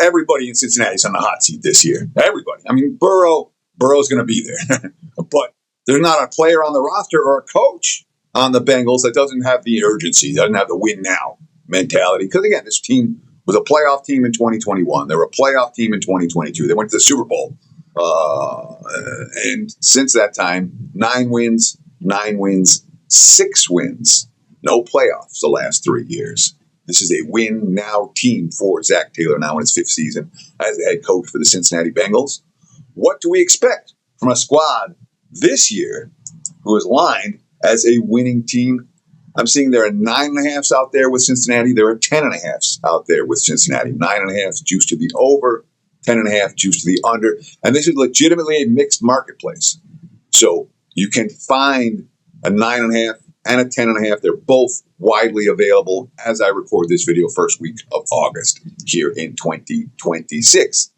everybody in Cincinnati's on the hot seat this year. Everybody. I mean, Burrow's going to be there. But there's not a player on the roster or a coach on the Bengals that doesn't have the urgency, doesn't have the win now mentality. Because, again, this team was a playoff team in 2021. They were a playoff team in 2022. They went to the Super Bowl. And since that time, 9 wins, 6 wins. No playoffs the last 3 years. This is a win-now team for Zach Taylor now in his 5th season as the head coach for the Cincinnati Bengals. What do we expect from a squad this year who is lined as a winning team? I'm seeing there are 9.5s out there with Cincinnati. There are 10.5s out there with Cincinnati. 9.5 juice to the over, 10.5 juice to the under. And this is legitimately a mixed marketplace. So you can find a 9.5 and a 10.5. They're both widely available as I record this video first week of August here in 2026.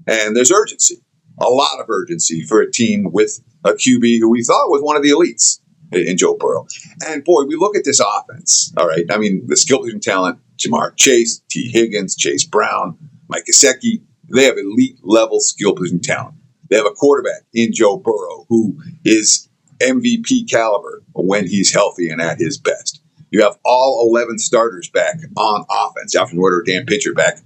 And there's urgency, a lot of urgency for a team with a QB who we thought was one of the elites in Joe Burrow. And boy, we look at this offense, all right? I mean, the skill position talent, Jamar Chase, T. Higgins, Chase Brown, Mike Gesicki, they have elite level skill position talent. They have a quarterback in Joe Burrow who is MVP caliber when he's healthy and at his best. You have all 11 starters back on offense. Alfred Reuter, Dan Pitcher back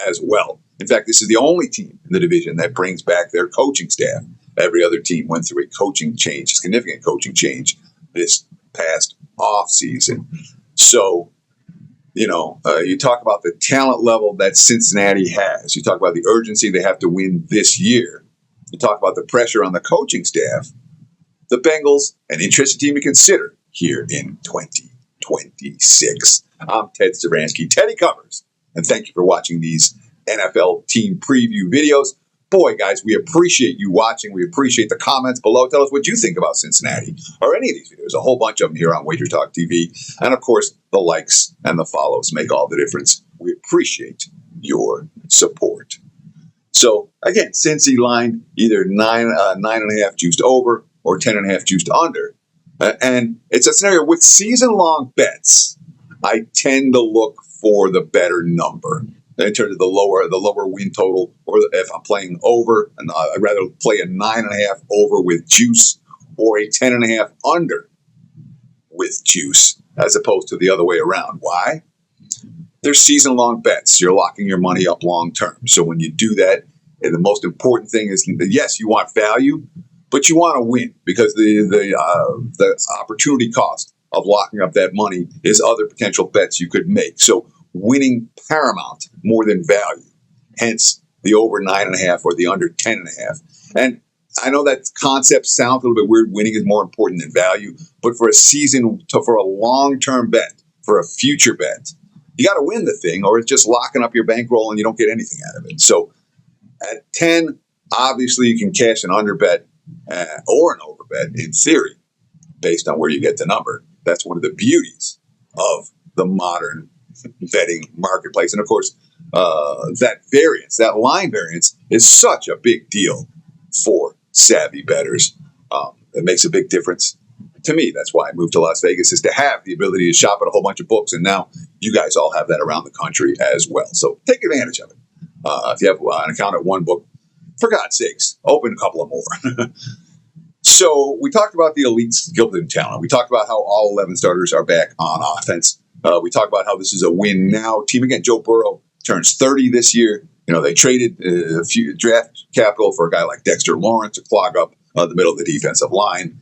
as well. In fact, this is the only team in the division that brings back their coaching staff. Every other team went through a coaching change, a significant coaching change this past offseason. So, you talk about the talent level that Cincinnati has. You talk about the urgency they have to win this year. You talk about the pressure on the coaching staff. The Bengals, an interesting team to consider here in 2026. I'm Ted Savransky, Teddy Covers, and thank you for watching these NFL team preview videos. Boy, guys, we appreciate you watching. We appreciate the comments below. Tell us what you think about Cincinnati or any of these videos. A whole bunch of them here on Wager Talk TV. And, of course, the likes and the follows make all the difference. We appreciate your support. So, again, Cincy line either 9.5 juiced over or 10.5 juiced under. And it's a scenario with season-long bets. I tend to look for the better number in terms of the lower win total, or if I'm playing over, and I'd rather play a 9.5 over with juice or a 10.5 under with juice as opposed to the other way around. Why? They're season-long bets. You're locking your money up long-term. So when you do that, the most important thing is that, yes, you want value, but you want to win because the opportunity cost of locking up that money is other potential bets you could make. So winning paramount more than value, hence the over 9.5 or the under 10.5. And I know that concept sounds a little bit weird. Winning is more important than value, but for a for a long-term bet, for a future bet, you got to win the thing, or it's just locking up your bankroll and you don't get anything out of it. So at 10, obviously you can cash an under bet or an over bet in theory, based on where you get the number. That's one of the beauties of the modern betting marketplace. And of course, that line variance is such a big deal for savvy bettors. It makes a big difference to me. That's why I moved to Las Vegas, is to have the ability to shop at a whole bunch of books. And now you guys all have that around the country as well. So take advantage of it. If you have an account at one book, for God's sakes, open a couple of more. So we talked about the elite skill position talent. We talked about how all 11 starters are back on offense. We talked about how this is a win-now team. Again, Joe Burrow turns 30 this year. They traded a few draft capital for a guy like Dexter Lawrence to clog up the middle of the defensive line.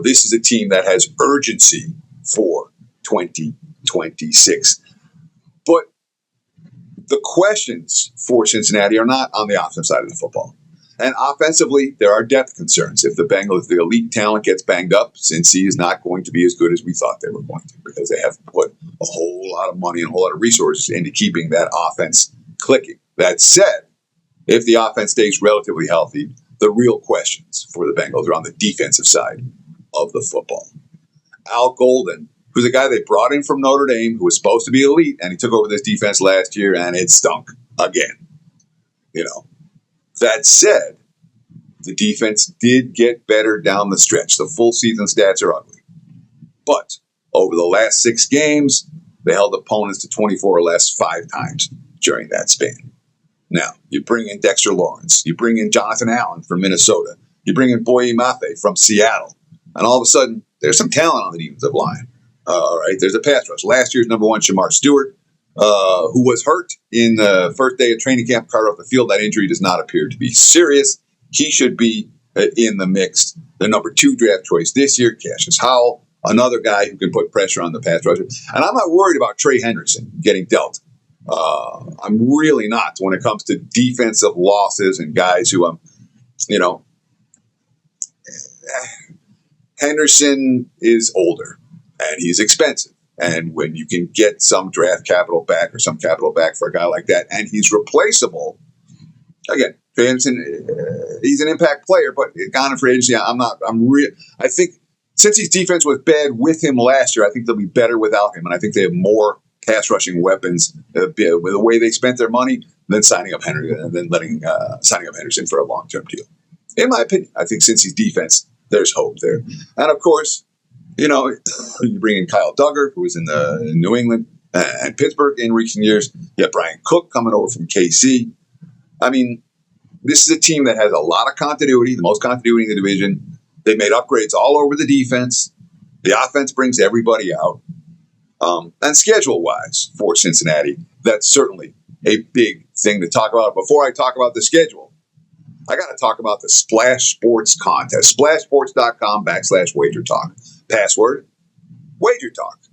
This is a team that has urgency for 2026. But the questions for Cincinnati are not on the offensive side of the football. And offensively, there are depth concerns. If the Bengals, the elite talent gets banged up, Cincy is not going to be as good as we thought they were going to, because they have put a whole lot of money and a whole lot of resources into keeping that offense clicking. That said, if the offense stays relatively healthy, the real questions for the Bengals are on the defensive side of the football. Al Golden, who's a guy they brought in from Notre Dame, who was supposed to be elite, and he took over this defense last year, and it stunk again. That said, the defense did get better down the stretch. The full season stats are ugly. But over the last 6 games, they held opponents to 24 or less 5 times during that span. Now, you bring in Dexter Lawrence. You bring in Jonathan Allen from Minnesota. You bring in Boye Mafe from Seattle. And all of a sudden, there's some talent on the defensive line. All right, there's a pass rush. Last year's number one, Shamar Stewart, who was hurt in the first day of training camp, carted off the field. That injury does not appear to be serious. He should be in the mix. The number 2 draft choice this year, Cassius Howell, another guy who can put pressure on the pass rusher. And I'm not worried about Trey Henderson getting dealt. I'm really not when it comes to defensive losses and guys who Henderson is older and he's expensive. And when you can get some draft capital back or some capital back for a guy like that, and he's replaceable, again, Trey Henderson, he's an impact player, but gone in free agency. I think since his defense was bad with him last year, I think they'll be better without him. And I think they have more pass rushing weapons with the way they spent their money than signing up Henderson and then signing up Henderson for a long-term deal. In my opinion, I think since his defense, there's hope there. And of course, you bring in Kyle Duggar, who was in New England and Pittsburgh in recent years. You have Brian Cook coming over from KC. I mean, this is a team that has a lot of continuity, the most continuity in the division. They made upgrades all over the defense. The offense brings everybody out. And schedule-wise for Cincinnati, that's certainly a big thing to talk about. Before I talk about the schedule, I got to talk about the Splash Sports contest. SplashSports.com/WagerTalk. Password, WagerTalk.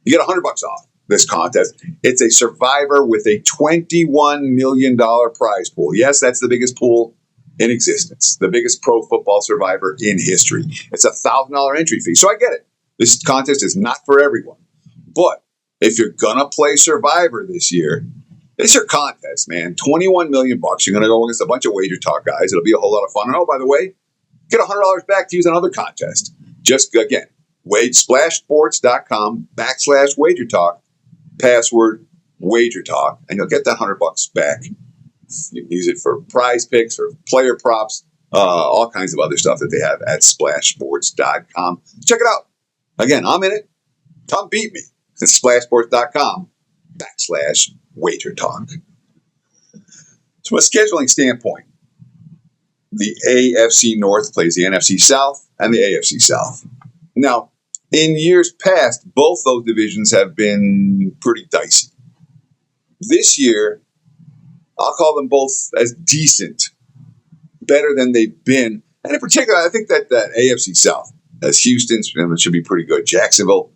You get $100 off this contest. It's a survivor with a $21 million prize pool. Yes, that's the biggest pool in existence, the biggest pro football survivor in history. It's a $1,000 entry fee. So I get it. This contest is not for everyone. But if you're going to play Survivor this year, it's your contest, man. $21 million. You're going to go against a bunch of Wager Talk guys. It'll be a whole lot of fun. And oh, by the way, get $100 back to use another contest. Just, again, SplashSports.com/WagerTalk. Password, WagerTalk. And you'll get that $100 back. You can use it for prize picks, for player props, all kinds of other stuff that they have at SplashSports.com. Check it out. Again, I'm in it. Come beat me. It's SplashSports.com/WagerTalk. From a scheduling standpoint, the AFC North plays the NFC South and the AFC South. Now, in years past, both those divisions have been pretty dicey. This year, I'll call them both as decent, better than they've been. And in particular, I think that AFC South, as Houston, should be pretty good. Jacksonville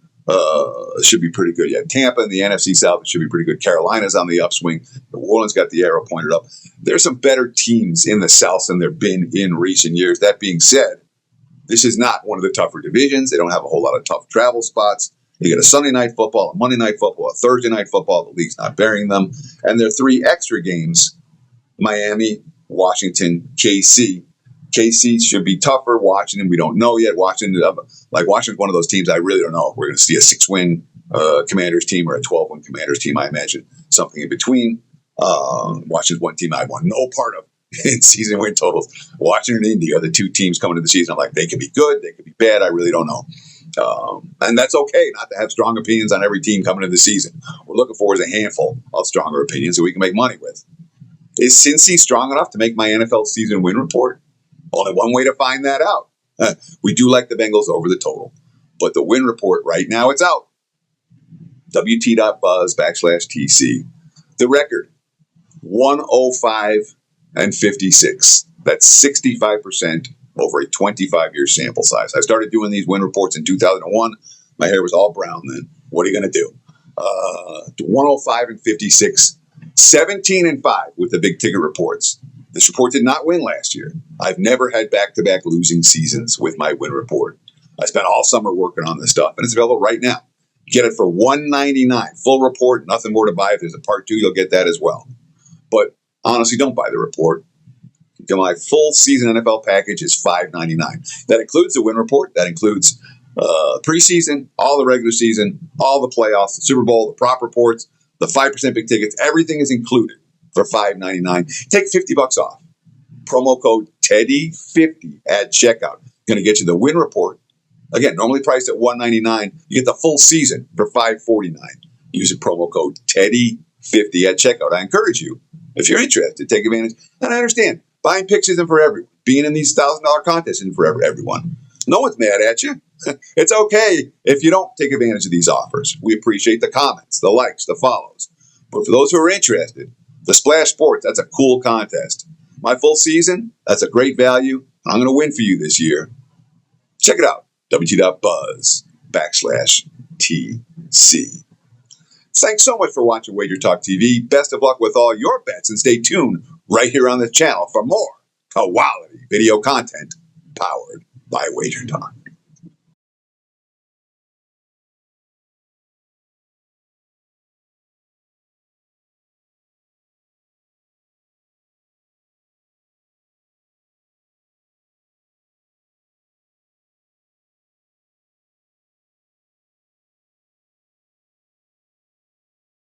should be pretty good. You have Tampa in the NFC South. It should be pretty good. Carolina's on the upswing. New Orleans got the arrow pointed up. There's some better teams in the South than there have been in recent years. That being said, this is not one of the tougher divisions. They don't have a whole lot of tough travel spots. You get a Sunday night football, a Monday night football, a Thursday night football. The league's not burying them. And there are 3 extra games, Miami, Washington, KC. KC should be tougher. Washington, we don't know yet. Washington's one of those teams I really don't know if we're going to see a 6-win Commanders team or a 12-win Commanders team. I imagine something in between. Washington's one team I want no part of in season win totals. Washington and Indy are the 2 teams coming to the season. I'm like, they could be good, they could be bad. I really don't know. And that's okay not to have strong opinions on every team coming into the season. What we're looking for is a handful of stronger opinions that we can make money with. Is Cincy strong enough to make my NFL season win report? Only one way to find that out. We do like the Bengals over the total. But the win report right now, it's out. WT.buzz/TC. The record, 105-56. That's 65% over a 25-year sample size. I started doing these win reports in 2001. My hair was all brown then. What are you going to do? 105-56. 17-5 with the big ticket reports. This report did not win last year. I've never had back-to-back losing seasons with my win report. I spent all summer working on this stuff, and it's available right now. Get it for $199. Full report, nothing more to buy. If there's a part 2, you'll get that as well. But honestly, don't buy the report. My full season NFL package is $599. That includes the win report. That includes preseason, all the regular season, all the playoffs, the Super Bowl, the prop reports, the 5% big tickets. Everything is included for $599. Take $50 off. Promo code Teddy50 at checkout. Going to get you the win report. Again, normally priced at $199. You get the full season for $549. Use the promo code Teddy50 at checkout. I encourage you If you're interested, take advantage. And I understand, buying picks isn't for everyone. Being in these $1,000 contests isn't for everyone. No one's mad at you. It's okay if you don't take advantage of these offers. We appreciate the comments, the likes, the follows. But for those who are interested, the Splash Sports, that's a cool contest. My full season, that's a great value. I'm going to win for you this year. Check it out, wt.buzz/TC. Thanks so much for watching Wager Talk TV. Best of luck with all your bets, and stay tuned right here on the channel for more quality video content powered by Wager Talk.